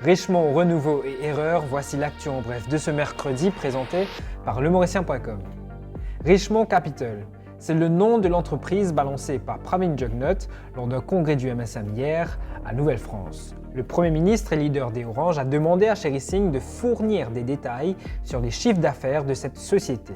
Richemont, renouveau et erreur, voici l'actu en bref de ce mercredi présenté par leMauricien.com. Richemont Capital, c'est le nom de l'entreprise balancée par Pravin Jugnauth lors d'un congrès du MSM hier à Nouvelle-France. Le Premier ministre et leader des Orange a demandé à Sherry Singh de fournir des détails sur les chiffres d'affaires de cette société.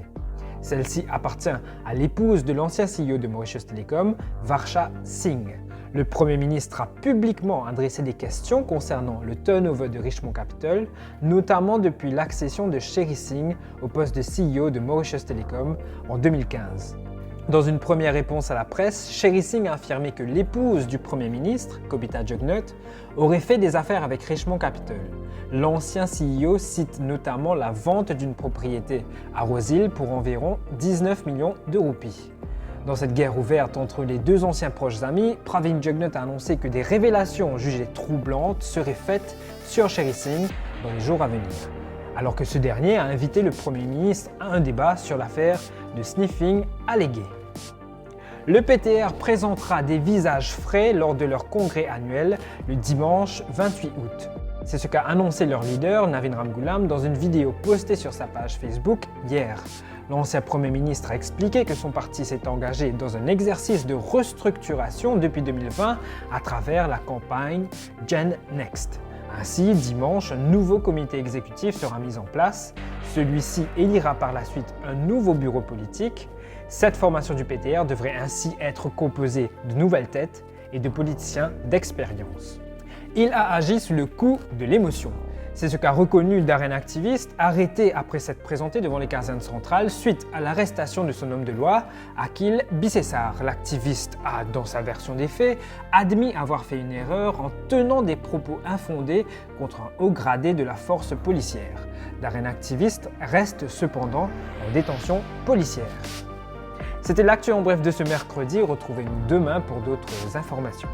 Celle-ci appartient à l'épouse de l'ancien CEO de Mauritius Telecom, Varsha Singh. Le Premier ministre a publiquement adressé des questions concernant le turnover de Richemont Capital, notamment depuis l'accession de Sherry Singh au poste de CEO de Mauritius Telecom en 2015. Dans une première réponse à la presse, Sherry Singh a affirmé que l'épouse du Premier ministre, Kobita Jugnauth, aurait fait des affaires avec Richemont Capital. L'ancien CEO cite notamment la vente d'une propriété à Rosehill pour environ 19 millions de roupies. Dans cette guerre ouverte entre les deux anciens proches amis, Pravin Jugnauth a annoncé que des révélations jugées troublantes seraient faites sur Sherry Singh dans les jours à venir, alors que ce dernier a invité le Premier ministre à un débat sur l'affaire de sniffing allégué. Le PTR présentera des visages frais lors de leur congrès annuel le dimanche 28 août. C'est ce qu'a annoncé leur leader, Navin Ramgoolam, dans une vidéo postée sur sa page Facebook hier. L'ancien Premier ministre a expliqué que son parti s'est engagé dans un exercice de restructuration depuis 2020 à travers la campagne Gen Next. Ainsi, dimanche, un nouveau comité exécutif sera mis en place. Celui-ci élira par la suite un nouveau bureau politique. Cette formation du PTR devrait ainsi être composée de nouvelles têtes et de politiciens d'expérience. Il a agi sous le coup de l'émotion. C'est ce qu'a reconnu Darren Activist, arrêté après s'être présenté devant les casernes centrales suite à l'arrestation de son homme de loi, Akil Bisesar. L'activiste a, dans sa version des faits, admis avoir fait une erreur en tenant des propos infondés contre un haut gradé de la force policière. Darren Activist reste cependant en détention policière. C'était l'actu en bref de ce mercredi. Retrouvez-nous demain pour d'autres informations.